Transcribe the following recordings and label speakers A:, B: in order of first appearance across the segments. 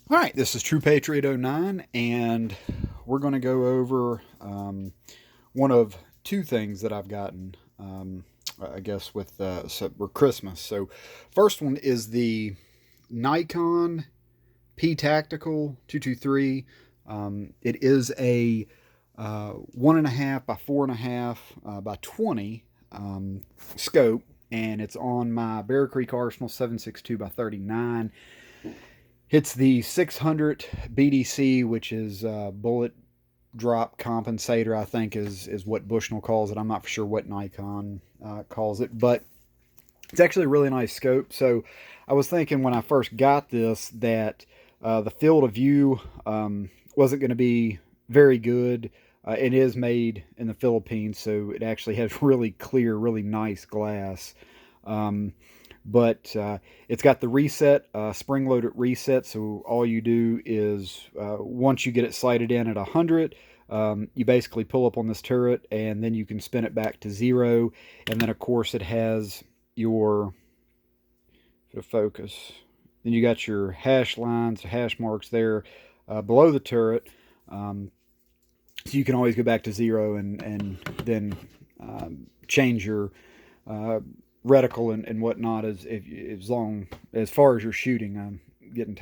A: All right, this is True Patriot '09, and we're going to go over one of two things that I've gotten, I guess, for Christmas. So, first one is the Nikon P Tactical 223. It is a 1.5 by 4.5 by 20 scope, and it's on my Bear Creek Arsenal 7.62 by 39. Hits the 600 BDC, which is bullet drop compensator, I think is what Bushnell calls it. I'm not for sure what Nikon calls it, but it's actually a really nice scope. So I was thinking when I first got this that the field of view wasn't going to be very good. It is made in the Philippines, so it actually has really clear, really nice glass. Um, but it's got the reset, spring-loaded reset. So all you do is once you get it sighted in at 100, you basically pull up on this turret, and then you can spin it back to 0. And then, of course, it has your focus. Then you got your hash lines, hash marks there below the turret. So you can always go back to 0 and then change your uh, reticle and whatnot as long as far as you're shooting. I'm getting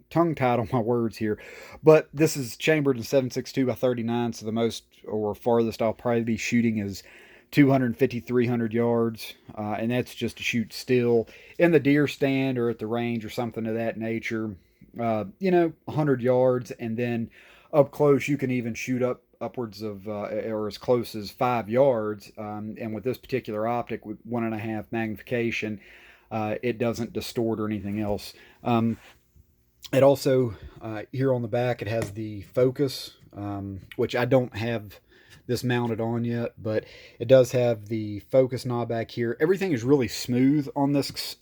A: tongue tied on my words here, but this is chambered in 7.62 by 39, so the most or farthest I'll probably be shooting is 250, 300 yards, and that's just to shoot still in the deer stand or at the range or something of that nature. 100 yards, and then up close you can even shoot upwards of or as close as 5 yards. And with this particular optic with 1.5 magnification, it doesn't distort or anything else. It also here on the back it has the focus, which I don't have this mounted on yet, but it does have the focus knob back here. Everything is really smooth on this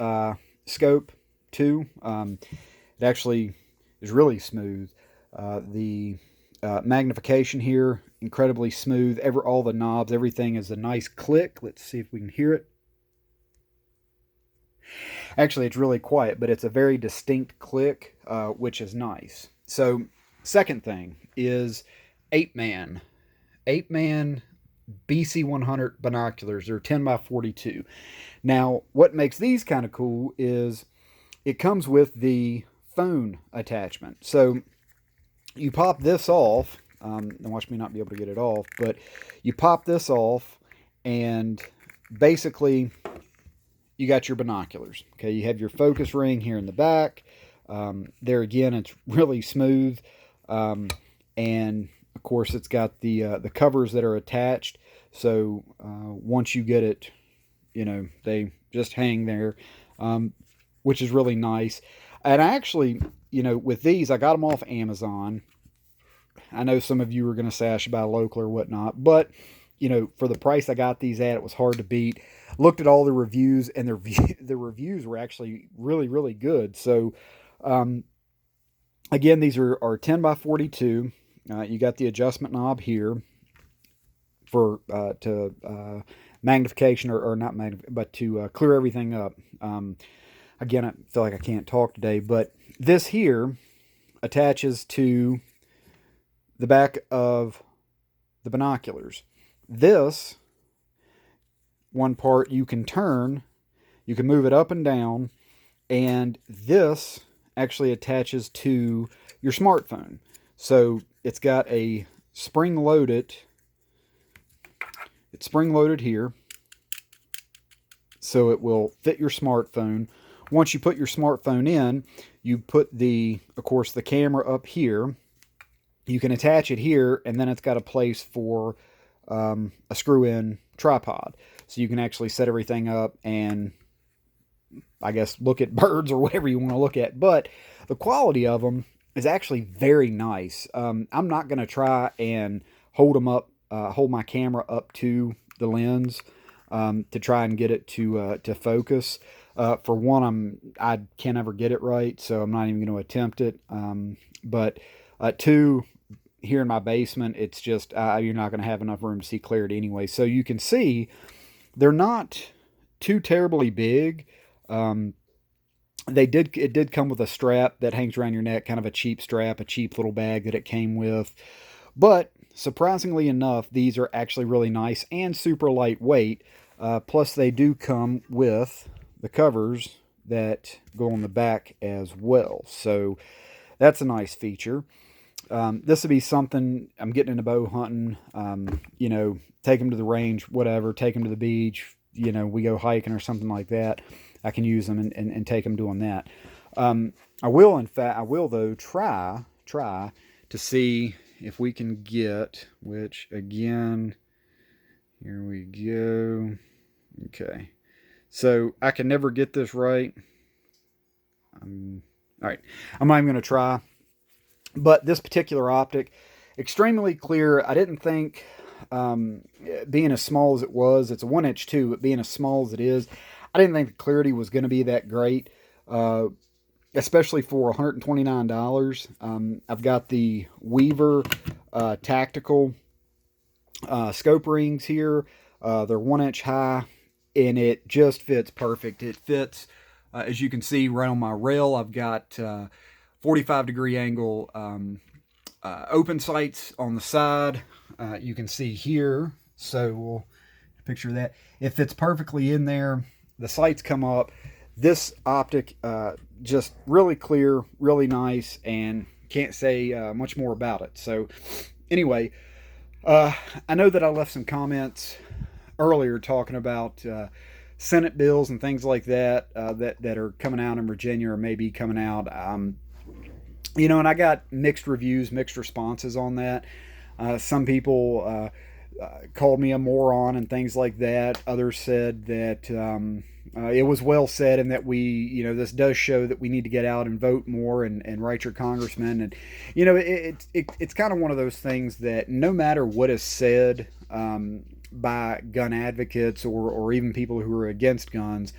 A: scope too. It actually is really smooth. The magnification here, incredibly smooth. All the knobs, everything is a nice click. Let's see if we can hear it. Actually, it's really quiet, but it's a very distinct click, which is nice. So, second thing is Apeman. Apeman BC100 binoculars. They're 10 by 42. Now, what makes these kind of cool is it comes with the phone attachment. So you pop this off, and watch me not be able to get it off, but you pop this off, and basically you got your binoculars. Okay, you have your focus ring here in the back. There again, it's really smooth, and of course, it's got the covers that are attached. So once you get it, they just hang there, which is really nice. And I actually, with these, I got them off Amazon. I know some of you are going to say I should buy local or whatnot, but for the price I got these at, it was hard to beat. Looked at all the reviews, and the reviews were actually really, really good. So, again, these are 10 by 42. You got the adjustment knob here for to magnification or not but to clear everything up. Again, I feel like I can't talk today, but this here attaches to the back of the binoculars. This one part you can turn, you can move it up and down, and this actually attaches to your smartphone. So it's got a it's spring loaded here, so it will fit your smartphone. Once you put your smartphone in, you put of course, the camera up here. You can attach it here, and then it's got a place for a screw-in tripod. So you can actually set everything up and, I guess, look at birds or whatever you want to look at. But the quality of them is actually very nice. I'm not going to try and hold my camera up to the lens to try and get it to focus. For one, I can't ever get it right, so I'm not even going to attempt it. But two, here in my basement, it's just you're not going to have enough room to see clarity anyway. So you can see they're not too terribly big. It did come with a strap that hangs around your neck, kind of a cheap strap, a cheap little bag that it came with. But surprisingly enough, these are actually really nice and super lightweight. Plus, they do come with the covers that go on the back as well. So that's a nice feature. This would be something I'm getting into bow hunting. Take them to the range, whatever. Take them to the beach. We go hiking or something like that. I can use them and take them doing that. I will though try to see if we can get, which again, here we go. Okay, so I can never get this right. All right, I'm not even going to try. But this particular optic, extremely clear. I didn't think, being as small as it was, it's a 1" too, but being as small as it is, I didn't think the clarity was going to be that great, especially for $129. I've got the Weaver tactical scope rings here. They're 1" high, and it just fits perfect. It fits, as you can see, right on my rail. I've got 45-degree angle open sights on the side. You can see here, so we'll picture that. It fits perfectly in there. The sights come up. This optic, just really clear, really nice, and can't say much more about it. So anyway, I know that I left some comments earlier talking about Senate bills and things like that that are coming out in Virginia or maybe coming out. And I got mixed reviews, mixed responses on that. Some people called me a moron and things like that. Others said that it was well said, and that this does show that we need to get out and vote more and write your congressman. And it's kind of one of those things that no matter what is said by gun advocates or even people who are against guns,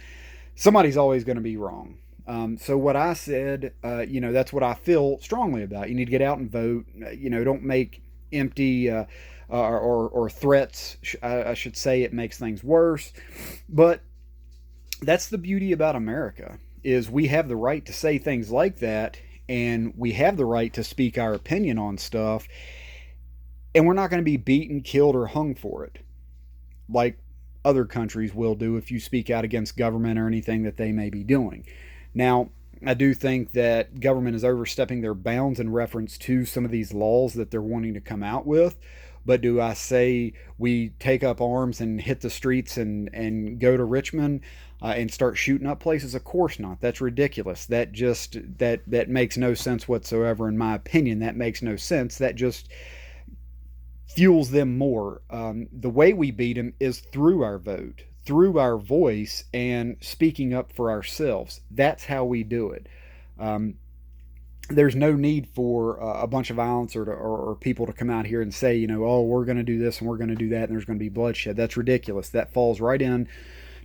A: somebody's always going to be wrong. So what I said, that's what I feel strongly about. You need to get out and vote. Don't make empty or threats. I should say. It makes things worse. But that's the beauty about America, is we have the right to say things like that, and we have the right to speak our opinion on stuff, and we're not going to be beaten, killed, or hung for it, like other countries will do if you speak out against government or anything that they may be doing. Now, I do think that government is overstepping their bounds in reference to some of these laws that they're wanting to come out with. But do I say we take up arms and hit the streets and go to Richmond and start shooting up places? Of course not. That's ridiculous. That makes no sense whatsoever, in my opinion. That makes no sense. That just fuels them more. The way we beat them is through our vote, through our voice, and speaking up for ourselves. That's how we do it. There's no need for a bunch of violence or people to come out here and say, oh, we're going to do this and we're going to do that, and there's going to be bloodshed. That's ridiculous. That falls right in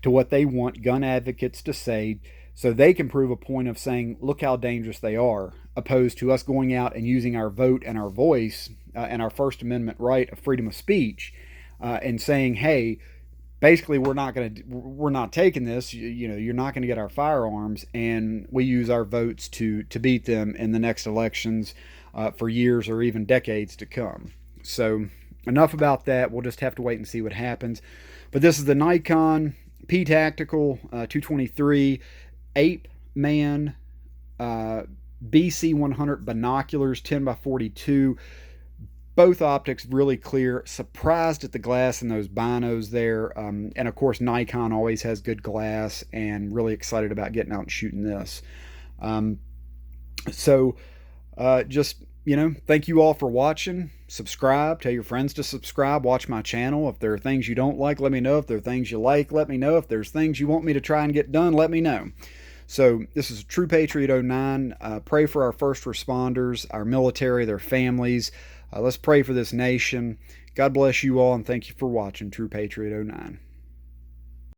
A: to what they want gun advocates to say, so they can prove a point of saying, look how dangerous they are, opposed to us going out and using our vote and our voice and our First Amendment right of freedom of speech and saying, hey, basically, we're not taking this. You're not going to get our firearms, and we use our votes to beat them in the next elections for years or even decades to come. So enough about that. We'll just have to wait and see what happens. But this is the Nikon P Tactical 223 Apeman BC100 binoculars, 10x42. Both optics really clear. Surprised at the glass in those binos there. And of course, Nikon always has good glass, and really excited about getting out and shooting this. Thank you all for watching. Subscribe. Tell your friends to subscribe. Watch my channel. If there are things you don't like, let me know. If there are things you like, let me know. If there's things you want me to try and get done, let me know. So this is True Patriot 09. Pray for our first responders, our military, their families. Let's pray for this nation. God bless you all, and thank you for watching True Patriot 09.